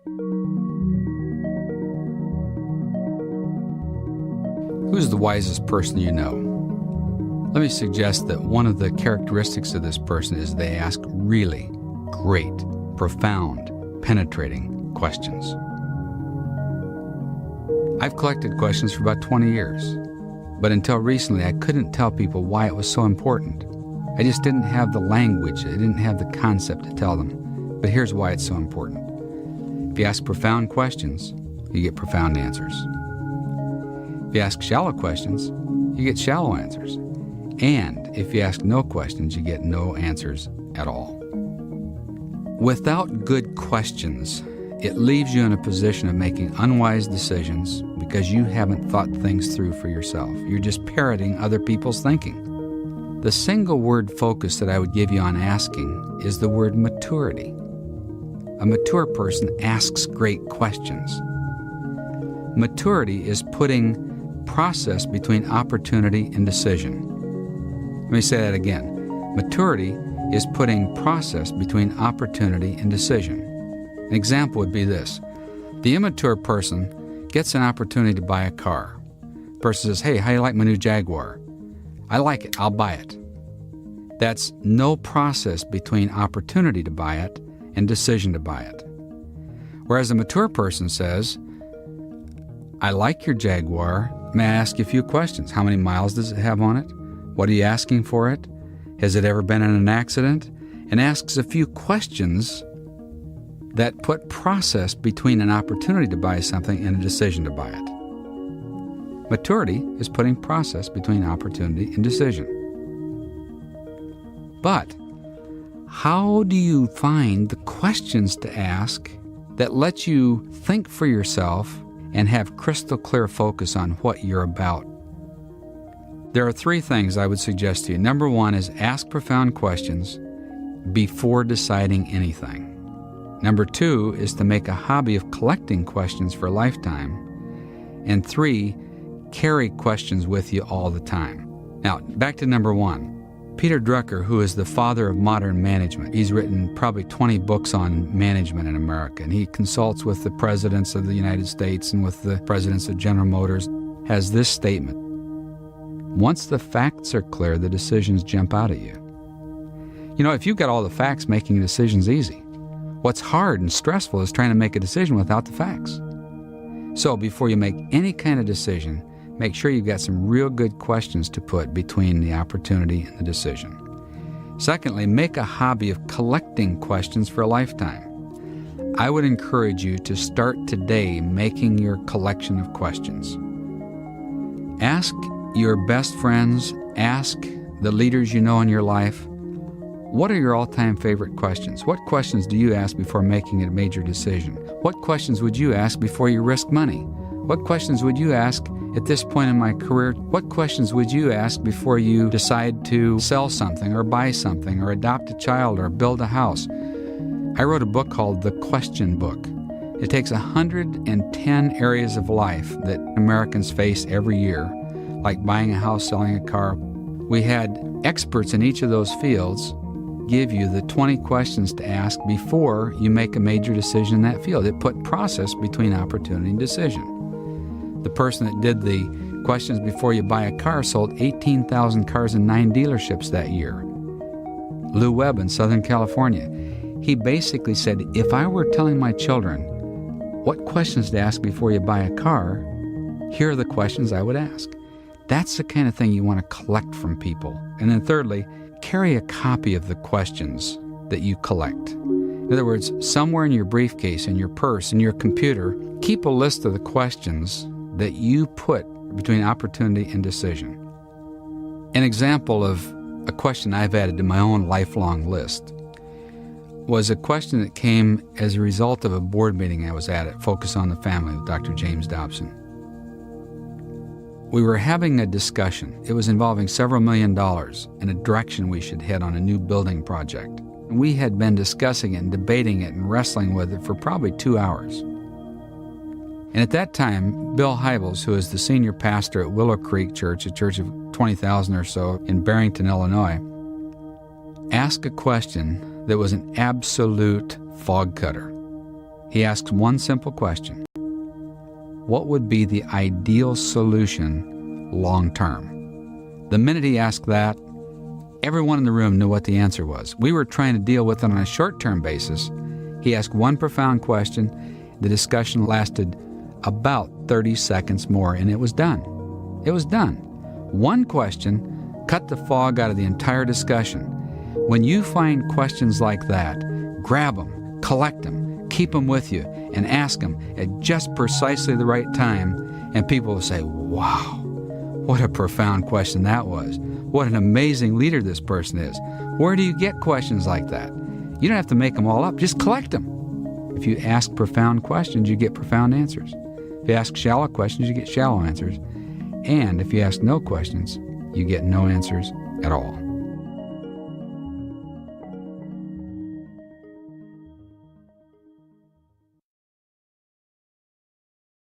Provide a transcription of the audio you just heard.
Who's the wisest person you know? Let me suggest that one of the characteristics of this person is they ask really great, profound, penetrating questions. I've collected questions for about 20 years, but until recently I couldn't tell people why it was so important. I just didn't have the language, I didn't have the concept to tell them. But here's why it's so important. If you ask profound questions, you get profound answers. If you ask shallow questions, you get shallow answers. And if you ask no questions, you get no answers at all. Without good questions, it leaves you in a position of making unwise decisions because you haven't thought things through for yourself. You're just parroting other people's thinking. The single word focus that I would give you on asking is the word maturity. A mature person asks great questions. Maturity is putting process between opportunity and decision. Let me say that again. Maturity is putting process between opportunity and decision. An example would be this. The immature person gets an opportunity to buy a car. The person says, "Hey, how do you like my new Jaguar?" "I like it, I'll buy it." That's no process between opportunity to buy it and decision to buy it. Whereas a mature person says, "I like your Jaguar. May I ask you a few questions? How many miles does it have on it? What are you asking for it? Has it ever been in an accident?" And asks a few questions that put process between an opportunity to buy something and a decision to buy it. Maturity is putting process between opportunity and decision. But how do you find the questions to ask that let you think for yourself and have crystal clear focus on what you're about? There are 3 things I would suggest to you. Number 1 is ask profound questions before deciding anything. Number 2 is to make a hobby of collecting questions for a lifetime. And 3, carry questions with you all the time. Now, back to number 1. Peter Drucker, who is the father of modern management, he's written probably 20 books on management in America, and he consults with the presidents of the United States and with the presidents of General Motors, has this statement: once the facts are clear, the decisions jump out at you. You know, if you've got all the facts, making a decision's easy. What's hard and stressful is trying to make a decision without the facts. So before you make any kind of decision, make sure you've got some real good questions to put between the opportunity and the decision. Secondly, make a hobby of collecting questions for a lifetime. I would encourage you to start today making your collection of questions. Ask your best friends, ask the leaders you know in your life, what are your all-time favorite questions? What questions do you ask before making a major decision? What questions would you ask before you risk money? What questions would you ask at this point in my career? What questions would you ask before you decide to sell something or buy something or adopt a child or build a house? I wrote a book called The Question Book. It takes 110 areas of life that Americans face every year, like buying a house, selling a car. We had experts in each of those fields give you the 20 questions to ask before you make a major decision in that field. It put process between opportunity and decision. The person that did the questions before you buy a car sold 18,000 cars in 9 dealerships that year. Lou Webb in Southern California. He basically said, if I were telling my children what questions to ask before you buy a car, here are the questions I would ask. That's the kind of thing you want to collect from people. And then thirdly, carry a copy of the questions that you collect. In other words, somewhere in your briefcase, in your purse, in your computer, keep a list of the questions that you put between opportunity and decision. An example of a question I've added to my own lifelong list was a question that came as a result of a board meeting I was at Focus on the Family with Dr. James Dobson. We were having a discussion. It was involving several $1 million in a direction we should head on a new building project. And we had been discussing it and debating it and wrestling with it for probably 2 hours. And at that time, Bill Hybels, who is the senior pastor at Willow Creek Church, a church of 20,000 or so in Barrington, Illinois, asked a question that was an absolute fog cutter. He asks one simple question: what would be the ideal solution long term? The minute he asked that, everyone in the room knew what the answer was. We were trying to deal with it on a short-term basis. He asked one profound question. The discussion lasted about 30 seconds more, and it was done. It was done. One question cut the fog out of the entire discussion. When you find questions like that, grab them, collect them, keep them with you, and ask them at just precisely the right time, and people will say, wow, what a profound question that was. What an amazing leader this person is. Where do you get questions like that? You don't have to make them all up. Just collect them. If you ask profound questions, you get profound answers. If you ask shallow questions, you get shallow answers. And if you ask no questions, you get no answers at all.